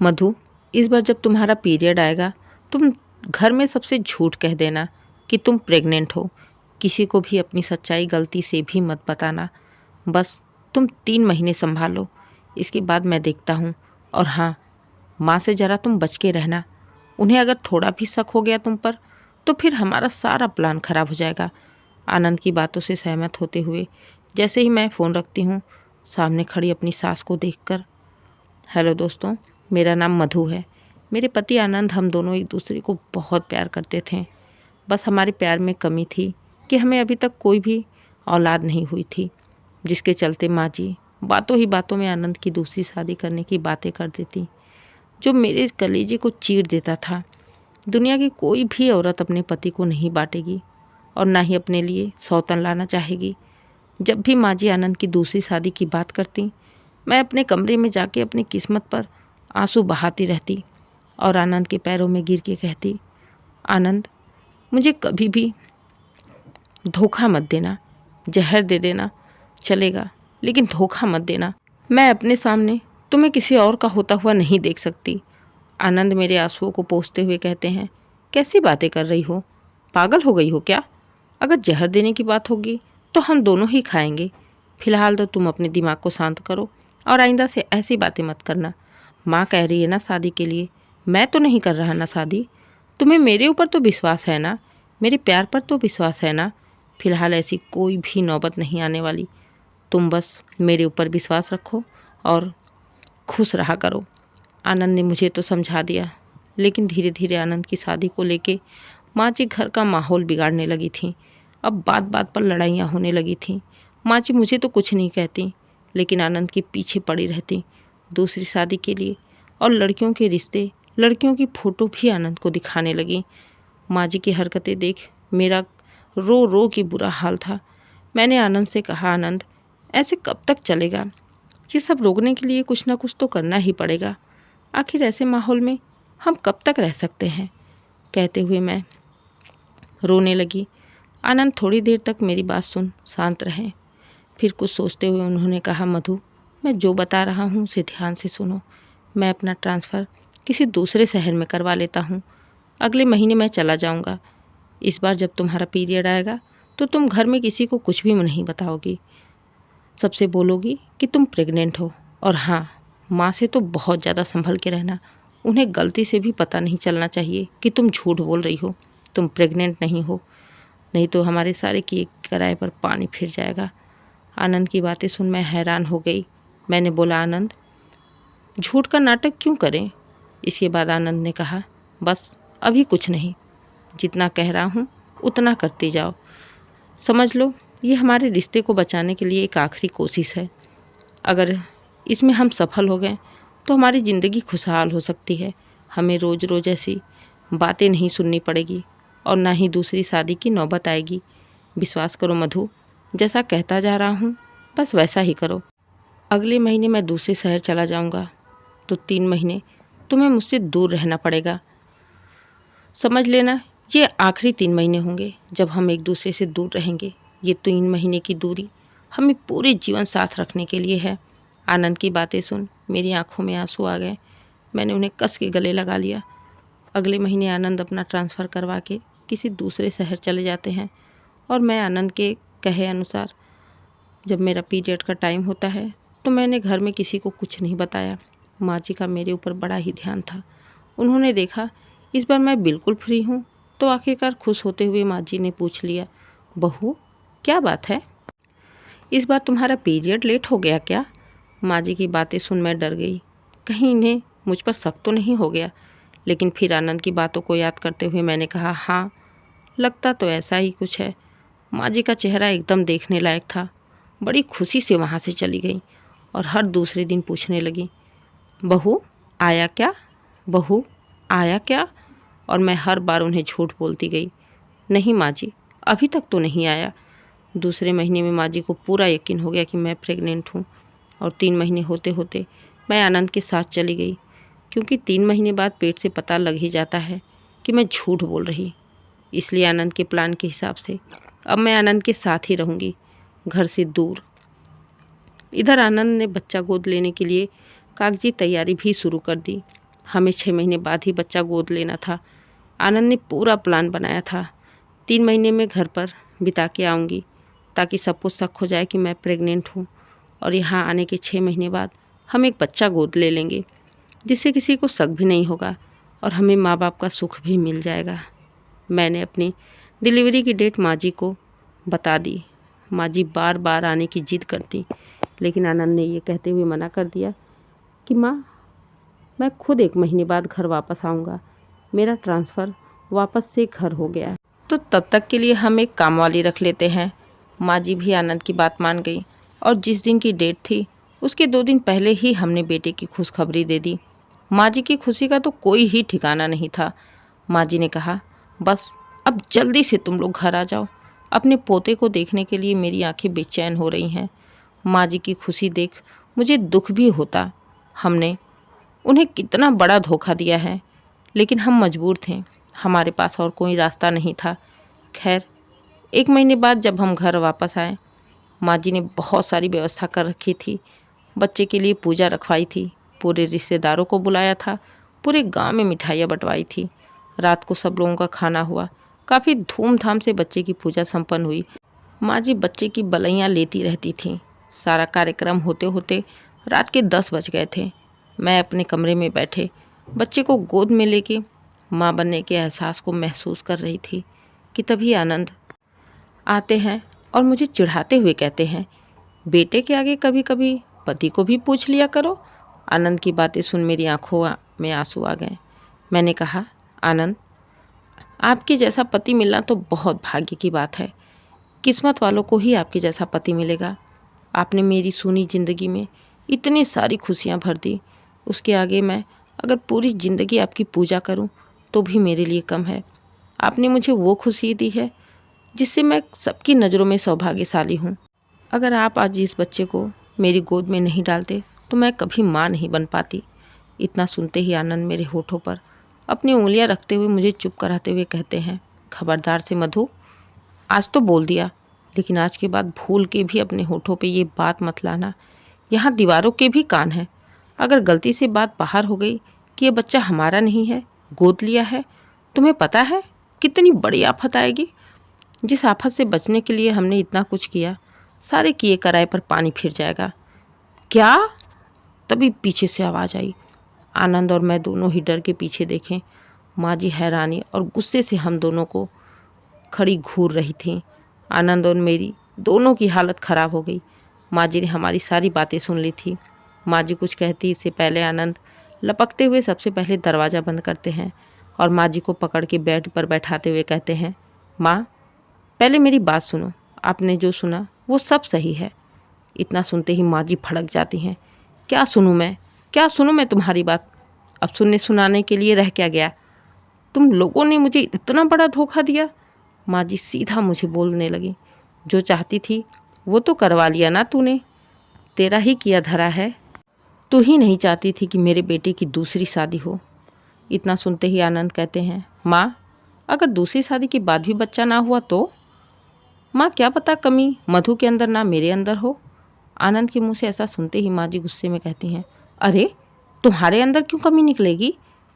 मधु, इस बार जब तुम्हारा पीरियड आएगा तुम घर में सबसे झूठ कह देना कि तुम प्रेग्नेंट हो। किसी को भी अपनी सच्चाई गलती से भी मत बताना। बस तुम 3 महीने संभालो, इसके बाद मैं देखता हूँ। और हाँ, माँ से ज़रा तुम बच के रहना। उन्हें अगर थोड़ा भी शक हो गया तुम पर तो फिर हमारा सारा प्लान खराब हो जाएगा। आनंद की बातों से सहमत होते हुए जैसे ही मैं फ़ोन रखती हूँ, सामने खड़ी अपनी सास को देखकर, हेलो दोस्तों, मेरा नाम मधु है। मेरे पति आनंद, हम दोनों एक दूसरे को बहुत प्यार करते थे। बस हमारे प्यार में कमी थी कि हमें अभी तक कोई भी औलाद नहीं हुई थी, जिसके चलते माँ जी बातों ही बातों में आनंद की दूसरी शादी करने की बातें कर देती, जो मेरे कलेजे को चीर देता था। दुनिया की कोई भी औरत अपने पति को नहीं बांटेगी और ना ही अपने लिए सौतन लाना चाहेगी। जब भी माँ जी आनंद की दूसरी शादी की बात करती, मैं अपने कमरे में जाके अपनी किस्मत पर आंसू बहाती रहती और आनंद के पैरों में गिर के कहती, आनंद, मुझे कभी भी धोखा मत देना। जहर दे देना चलेगा, लेकिन धोखा मत देना। मैं अपने सामने तुम्हें किसी और का होता हुआ नहीं देख सकती। आनंद मेरे आंसुओं को पोंछते हुए कहते हैं, कैसी बातें कर रही हो? पागल हो गई हो क्या? अगर जहर देने की बात होगी तो हम दोनों ही खाएंगे। फिलहाल तो तुम अपने दिमाग को शांत करो और आइंदा से ऐसी बातें मत करना। माँ कह रही है ना शादी के लिए, मैं तो नहीं कर रहा ना शादी। तुम्हें मेरे ऊपर तो विश्वास है ना, मेरे प्यार पर तो विश्वास है ना। फिलहाल ऐसी कोई भी नौबत नहीं आने वाली। तुम बस मेरे ऊपर विश्वास रखो और खुश रहा करो। आनंद ने मुझे तो समझा दिया, लेकिन धीरे धीरे आनंद की शादी को लेके माँ जी घर का माहौल बिगाड़ने लगी थी। अब बात बात पर लड़ाइयाँ होने लगी थीं। माँ जी मुझे तो कुछ नहीं कहती, लेकिन आनंद के पीछे पड़ी रहती दूसरी शादी के लिए, और लड़कियों के रिश्ते, लड़कियों की फ़ोटो भी आनंद को दिखाने लगी। माँ जी की हरकतें देख मेरा रो रो के बुरा हाल था। मैंने आनंद से कहा, आनंद, ऐसे कब तक चलेगा? ये सब रोकने के लिए कुछ ना कुछ तो करना ही पड़ेगा। आखिर ऐसे माहौल में हम कब तक रह सकते हैं? कहते हुए मैं रोने लगी। आनंद थोड़ी देर तक मेरी बात सुन शांत रहे। फिर कुछ सोचते हुए उन्होंने कहा, मधु, मैं जो बता रहा हूँ उसे ध्यान से सुनो। मैं अपना ट्रांसफ़र किसी दूसरे शहर में करवा लेता हूँ। अगले महीने मैं चला जाऊँगा। इस बार जब तुम्हारा पीरियड आएगा तो तुम घर में किसी को कुछ भी नहीं बताओगी। सबसे बोलोगी कि तुम प्रेग्नेंट हो। और हाँ, माँ से तो बहुत ज़्यादा संभल के रहना। उन्हें गलती से भी पता नहीं चलना चाहिए कि तुम झूठ बोल रही हो, तुम प्रेग्नेंट नहीं हो, नहीं तो हमारे सारे किए किराए पर पानी फिर जाएगा। आनंद की बातें सुन मैं हैरान हो गई। मैंने बोला, आनंद, झूठ का नाटक क्यों करें? इसके बाद आनंद ने कहा, बस अभी कुछ नहीं, जितना कह रहा हूँ उतना करते जाओ। समझ लो ये हमारे रिश्ते को बचाने के लिए एक आखिरी कोशिश है। अगर इसमें हम सफल हो गए तो हमारी ज़िंदगी खुशहाल हो सकती है। हमें रोज़ रोज़ ऐसी बातें नहीं सुननी पड़ेगी और ना ही दूसरी शादी की नौबत आएगी। विश्वास करो मधु, जैसा कहता जा रहा हूँ बस वैसा ही करो। अगले महीने मैं दूसरे शहर चला जाऊँगा तो 3 महीने तुम्हें मुझसे दूर रहना पड़ेगा। समझ लेना, ये आखिरी 3 महीने होंगे जब हम एक दूसरे से दूर रहेंगे। ये 3 महीने की दूरी हमें पूरे जीवन साथ रखने के लिए है। आनंद की बातें सुन मेरी आंखों में आंसू आ गए। मैंने उन्हें कस के गले लगा लिया। अगले महीने आनंद अपना ट्रांसफ़र करवा के किसी दूसरे शहर चले जाते हैं और मैं आनंद के कहे अनुसार जब मेरा पीरियड का टाइम होता है तो मैंने घर में किसी को कुछ नहीं बताया। माँ जी का मेरे ऊपर बड़ा ही ध्यान था। उन्होंने देखा इस बार मैं बिल्कुल फ्री हूँ तो आखिरकार खुश होते हुए माँ जी ने पूछ लिया, बहू, क्या बात है? इस बार तुम्हारा पीरियड लेट हो गया क्या? माँ जी की बातें सुन मैं डर गई, कहीं इन्हें मुझ पर शक तो नहीं हो गया। लेकिन फिर आनंद की बातों को याद करते हुए मैंने कहा, हाँ, लगता तो ऐसा ही कुछ है। माँ जी का चेहरा एकदम देखने लायक था। बड़ी खुशी से वहाँ से चली गई और हर दूसरे दिन पूछने लगी, बहू आया क्या? बहू आया क्या? और मैं हर बार उन्हें झूठ बोलती गई, नहीं माँ जी, अभी तक तो नहीं आया। दूसरे महीने में माँ जी को पूरा यकीन हो गया कि मैं प्रेग्नेंट हूँ और 3 महीने होते होते मैं आनंद के साथ चली गई, क्योंकि 3 महीने बाद पेट से पता लग ही जाता है कि मैं झूठ बोल रही। इसलिए आनंद के प्लान के हिसाब से अब मैं आनंद के साथ ही रहूँगी, घर से दूर। इधर आनंद ने बच्चा गोद लेने के लिए कागजी तैयारी भी शुरू कर दी। हमें 6 महीने बाद ही बच्चा गोद लेना था। आनंद ने पूरा प्लान बनाया था। 3 महीने में घर पर बिता के आऊँगी ताकि सबको शक हो जाए कि मैं प्रेग्नेंट हूँ, और यहाँ आने के 6 महीने बाद हम एक बच्चा गोद ले लेंगे जिससे किसी को शक भी नहीं होगा और हमें माँ बाप का सुख भी मिल जाएगा। मैंने अपनी डिलीवरी की डेट माँ जी को बता दी। माँ जी बार बार आने की जिद करती, लेकिन आनंद ने ये कहते हुए मना कर दिया कि माँ, मैं खुद 1 महीने बाद घर वापस आऊँगा। मेरा ट्रांसफ़र वापस से घर हो गया है, तो तब तक के लिए हम एक काम वाली रख लेते हैं। माँ जी भी आनंद की बात मान गई और जिस दिन की डेट थी उसके 2 दिन पहले ही हमने बेटे की खुशखबरी दे दी। माँ जी की खुशी का तो कोई ही ठिकाना नहीं था। माँ जी ने कहा, बस अब जल्दी से तुम लोग घर आ जाओ। अपने पोते को देखने के लिए मेरी आंखें बेचैन हो रही हैं। माँ जी की खुशी देख मुझे दुख भी होता। हमने उन्हें कितना बड़ा धोखा दिया है, लेकिन हम मजबूर थे, हमारे पास और कोई रास्ता नहीं था। खैर, 1 महीने बाद जब हम घर वापस आए, माँ जी ने बहुत सारी व्यवस्था कर रखी थी। बच्चे के लिए पूजा रखवाई थी, पूरे रिश्तेदारों को बुलाया था, पूरे गांव में मिठाइयाँ बंटवाई थी। रात को सब लोगों का खाना हुआ। काफ़ी धूमधाम से बच्चे की पूजा संपन्न हुई। माँ जी बच्चे की बलैयाँ लेती रहती थीं। सारा कार्यक्रम होते होते रात के 10 बज गए थे। मैं अपने कमरे में बैठे बच्चे को गोद में लेके माँ बनने के एहसास को महसूस कर रही थी कि तभी आनंद आते हैं और मुझे चिढ़ाते हुए कहते हैं, बेटे के आगे कभी कभी पति को भी पूछ लिया करो। आनंद की बातें सुन मेरी आंखों में आंसू आ गए। मैंने कहा, आनंद, आपके जैसा पति मिलना तो बहुत भाग्य की बात है। किस्मत वालों को ही आपके जैसा पति मिलेगा। आपने मेरी सूनी ज़िंदगी में इतनी सारी खुशियाँ भर दी, उसके आगे मैं अगर पूरी ज़िंदगी आपकी पूजा करूं तो भी मेरे लिए कम है। आपने मुझे वो खुशी दी है जिससे मैं सबकी नज़रों में सौभाग्यशाली हूं। अगर आप आज इस बच्चे को मेरी गोद में नहीं डालते तो मैं कभी माँ नहीं बन पाती। इतना सुनते ही आनंद मेरे होठों पर अपनी उंगलियां रखते हुए मुझे चुप कराते हुए कहते हैं, खबरदार से मधु, आज तो बोल दिया, लेकिन आज के बाद भूल के भी अपने होठों पे ये बात मत लाना। यहाँ दीवारों के भी कान हैं। अगर गलती से बात बाहर हो गई कि ये बच्चा हमारा नहीं है, गोद लिया है, तुम्हें पता है कितनी बड़ी आफत आएगी। जिस आफत से बचने के लिए हमने इतना कुछ किया, सारे किए कराए पर पानी फिर जाएगा। क्या? तभी पीछे से आवाज़ आई। आनंद और मैं दोनों ही डर के पीछे देखें। माँ जी हैरानी और गुस्से से हम दोनों को खड़ी घूर रही थी। आनंद और मेरी दोनों की हालत ख़राब हो गई। माँ जी ने हमारी सारी बातें सुन ली थी। माँ जी कुछ कहती इससे पहले आनंद लपकते हुए सबसे पहले दरवाज़ा बंद करते हैं और माँ जी को पकड़ के बेड पर बैठाते हुए कहते हैं, माँ, पहले मेरी बात सुनो। आपने जो सुना वो सब सही है। इतना सुनते ही माँ जी भड़क जाती हैं। क्या सुनूं मैं? क्या सुनूं मैं तुम्हारी बात? अब सुनने सुनाने के लिए रह क्या गया? तुम लोगों ने मुझे इतना बड़ा धोखा दिया। माँ जी सीधा मुझे बोलने लगी, जो चाहती थी वो तो करवा लिया ना तूने, तेरा ही किया धरा है। तू ही नहीं चाहती थी कि मेरे बेटे की दूसरी शादी हो। इतना सुनते ही आनंद कहते हैं, माँ, अगर दूसरी शादी के बाद भी बच्चा ना हुआ तो? माँ, क्या पता कमी मधु के अंदर ना मेरे अंदर हो। आनंद के मुंह से ऐसा सुनते ही माँ जी गुस्से में कहती हैं, अरे तुम्हारे अंदर क्यों कमी निकलेगी?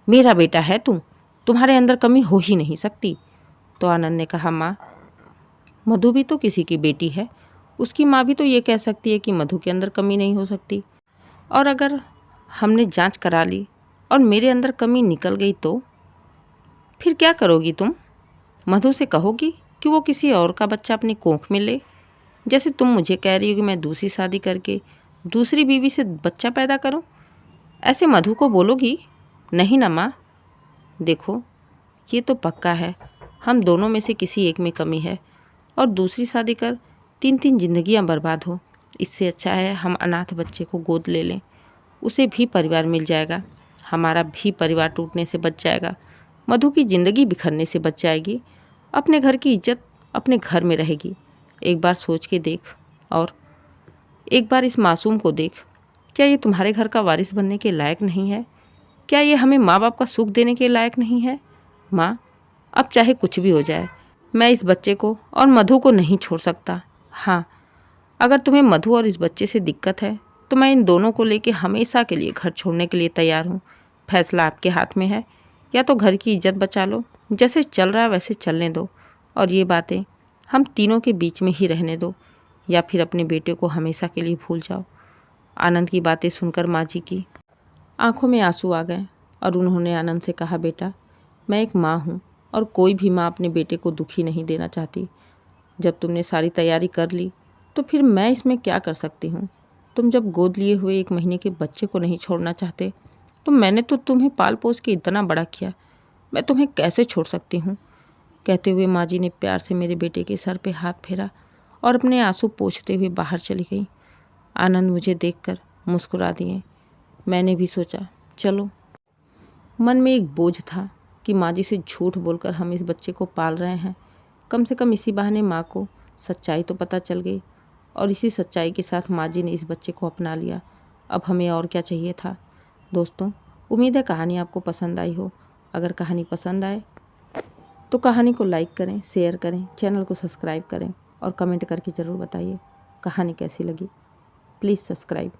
मेरा बेटा है तू, तुम्हारे अंदर कमी हो ही नहीं सकती। तो आनंद ने कहा, माँ, मधु भी तो किसी की बेटी है। उसकी माँ भी तो ये कह सकती है कि मधु के अंदर कमी नहीं हो सकती। और अगर हमने जांच करा ली और मेरे अंदर कमी निकल गई तो फिर क्या करोगी तुम? मधु से कहोगी कि वो किसी और का बच्चा अपनी कोख में ले, जैसे तुम मुझे कह रही हो कि मैं दूसरी शादी करके दूसरी बीवी से बच्चा पैदा करूं? ऐसे मधु को बोलोगी? नहीं ना माँ। देखो, ये तो पक्का है, हम दोनों में से किसी एक में कमी है और दूसरी शादी कर 3-3 जिंदगियां बर्बाद हो। इससे अच्छा है हम अनाथ बच्चे को गोद ले लें, उसे भी परिवार मिल जाएगा, हमारा भी परिवार टूटने से बच जाएगा, मधु की ज़िंदगी बिखरने से बच जाएगी, अपने घर की इज्जत अपने घर में रहेगी। एक बार सोच के देख और एक बार इस मासूम को देख। क्या ये तुम्हारे घर का वारिस बनने के लायक नहीं है? क्या ये हमें माँ बाप का सुख देने के लायक नहीं है? माँ, अब चाहे कुछ भी हो जाए, मैं इस बच्चे को और मधु को नहीं छोड़ सकता। हाँ, अगर तुम्हें मधु और इस बच्चे से दिक्कत है तो मैं इन दोनों को लेके हमेशा के लिए घर छोड़ने के लिए तैयार हूँ। फैसला आपके हाथ में है। या तो घर की इज्जत बचा लो, जैसे चल रहा है वैसे चलने दो, और ये बातें हम तीनों के बीच में ही रहने दो, या फिर अपने बेटे को हमेशा के लिए भूल जाओ। आनंद की बातें सुनकर माँ जी की आंखों में आंसू आ गए और उन्होंने आनंद से कहा, बेटा, मैं एक माँ हूँ और कोई भी माँ अपने बेटे को दुखी नहीं देना चाहती। जब तुमने सारी तैयारी कर ली तो फिर मैं इसमें क्या कर सकती हूँ। तुम जब गोद लिए हुए 1 महीने के बच्चे को नहीं छोड़ना चाहते तो मैंने तो तुम्हें पाल पोस के इतना बड़ा किया, मैं तुम्हें कैसे छोड़ सकती हूँ। कहते हुए माँ जी ने प्यार से मेरे बेटे के सर पे हाथ फेरा और अपने आंसू पोंछते हुए बाहर चली गई। आनंद मुझे देखकर मुस्कुरा दिए। मैंने भी सोचा, चलो। मन में एक बोझ था कि माँ जी से झूठ बोलकर हम इस बच्चे को पाल रहे हैं। कम से कम इसी बहाने माँ को सच्चाई तो पता चल गई, और इसी सच्चाई के साथ माँ जी ने इस बच्चे को अपना लिया। अब हमें और क्या चाहिए था। दोस्तों, उम्मीद है कहानी आपको पसंद आई हो। अगर कहानी पसंद आए तो कहानी को लाइक करें, शेयर करें, चैनल को सब्सक्राइब करें और कमेंट करके ज़रूर बताइए कहानी कैसी लगी। Please subscribe.